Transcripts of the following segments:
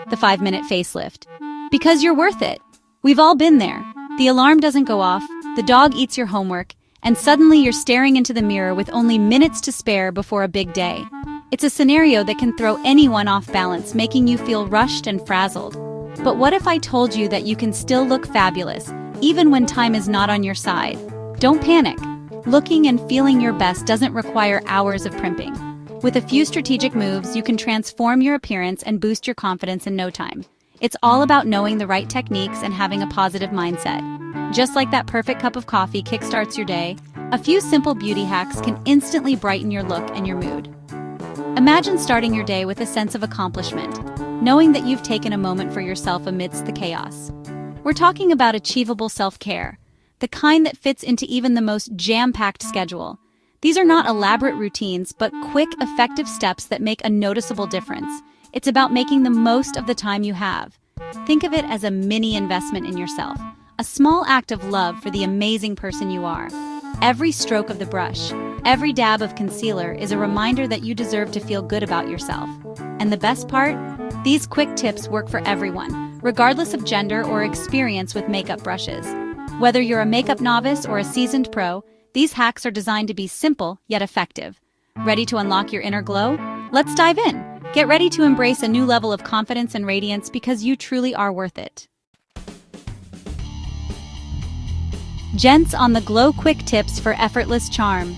the 5-minute facelift. Because you're worth it. We've all been there. The alarm doesn't go off, the dog eats your homework, and suddenly you're staring into the mirror with only minutes to spare before a big day. It's a scenario that can throw anyone off balance, making you feel rushed and frazzled. But what if I told you that you can still look fabulous, even when time is not on your side? Don't panic. Looking and feeling your best doesn't require hours of primping. With a few strategic moves, you can transform your appearance and boost your confidence in no time. It's all about knowing the right techniques and having a positive mindset. Just like that perfect cup of coffee kickstarts your day, a few simple beauty hacks can instantly brighten your look and your mood. Imagine starting your day with a sense of accomplishment, knowing that you've taken a moment for yourself amidst the chaos. We're talking about achievable self-care, the kind that fits into even the most jam-packed schedule. These are not elaborate routines, but quick, effective steps that make a noticeable difference. It's about making the most of the time you have. Think of it as a mini investment in yourself, a small act of love for the amazing person you are. Every stroke of the brush, every dab of concealer is a reminder that you deserve to feel good about yourself. And the best part? These quick tips work for everyone, regardless of gender or experience with makeup brushes. Whether you're a makeup novice or a seasoned pro, these hacks are designed to be simple yet effective. Ready to unlock your inner glow? Let's dive in. Get ready to embrace a new level of confidence and radiance because you truly are worth it. Gents on the Glow Quick Tips for Effortless Charm.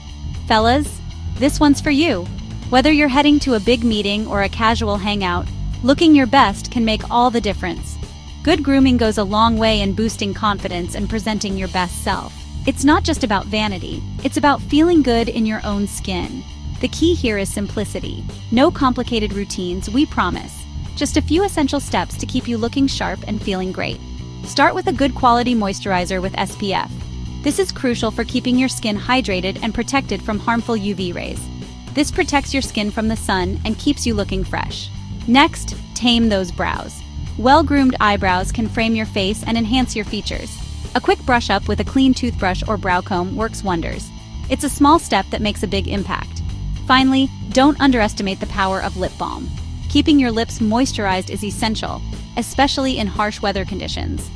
Fellas, this one's for you. Whether you're heading to a big meeting or a casual hangout, looking your best can make all the difference. Good grooming goes a long way in boosting confidence and presenting your best self. It's not just about vanity, it's about feeling good in your own skin. The key here is simplicity. No complicated routines, we promise. Just a few essential steps to keep you looking sharp and feeling great. Start with a good quality moisturizer with SPF. This is crucial for keeping your skin hydrated and protected from harmful UV rays. This protects your skin from the sun and keeps you looking fresh. Next, tame those brows. Well-groomed eyebrows can frame your face and enhance your features. A quick brush up with a clean toothbrush or brow comb works wonders. It's a small step that makes a big impact. Finally, don't underestimate the power of lip balm. Keeping your lips moisturized is essential, especially in harsh weather conditions.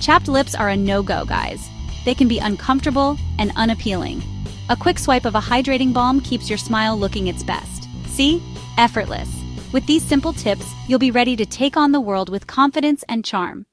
Chapped lips are a no-go, guys. They can be uncomfortable and unappealing. A quick swipe of a hydrating balm keeps your smile looking its best. See? Effortless. With these simple tips, you'll be ready to take on the world with confidence and charm.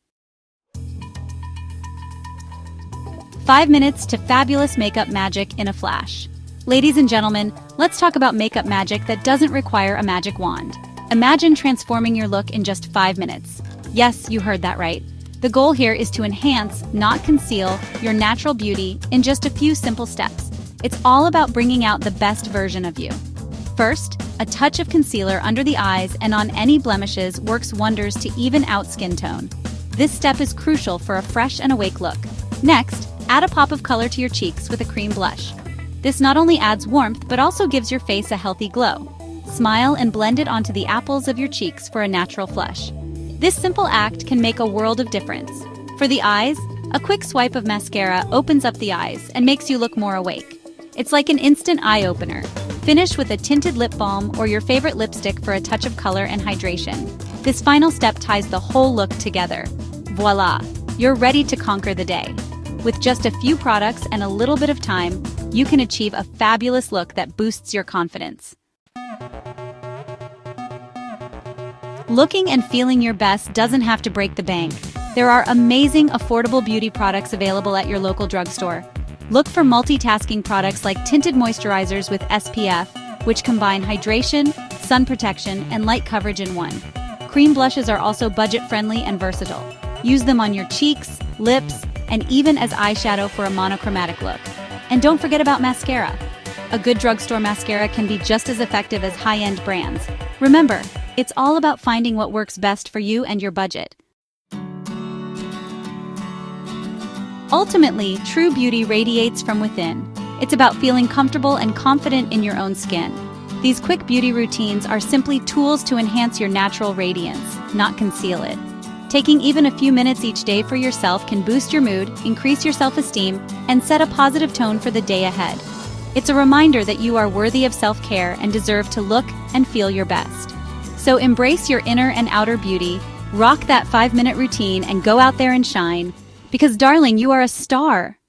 5 minutes to fabulous makeup magic in a flash. Ladies and gentlemen, let's talk about makeup magic that doesn't require a magic wand. Imagine transforming your look in just 5 minutes. Yes, you heard that right. The goal here is to enhance, not conceal, your natural beauty in just a few simple steps. It's all about bringing out the best version of you. First, a touch of concealer under the eyes and on any blemishes works wonders to even out skin tone. This step is crucial for a fresh and awake look. Next, add a pop of color to your cheeks with a cream blush. This not only adds warmth but also gives your face a healthy glow. Smile and blend it onto the apples of your cheeks for a natural flush. This simple act can make a world of difference. For the eyes, a quick swipe of mascara opens up the eyes and makes you look more awake. It's like an instant eye-opener. Finish with a tinted lip balm or your favorite lipstick for a touch of color and hydration. This final step ties the whole look together. Voila! You're ready to conquer the day. With just a few products and a little bit of time, you can achieve a fabulous look that boosts your confidence. Looking and feeling your best doesn't have to break the bank. There are amazing, affordable beauty products available at your local drugstore. Look for multitasking products like tinted moisturizers with SPF, which combine hydration, sun protection, and light coverage in one. Cream blushes are also budget-friendly and versatile. Use them on your cheeks, lips, and even as eyeshadow for a monochromatic look. And don't forget about mascara. A good drugstore mascara can be just as effective as high-end brands. Remember, it's all about finding what works best for you and your budget. Ultimately, true beauty radiates from within. It's about feeling comfortable and confident in your own skin. These quick beauty routines are simply tools to enhance your natural radiance, not conceal it. Taking even a few minutes each day for yourself can boost your mood, increase your self-esteem, and set a positive tone for the day ahead. It's a reminder that you are worthy of self-care and deserve to look and feel your best. So embrace your inner and outer beauty, Rock that 5-minute routine and go out there and shine. Because, darling, you are a star.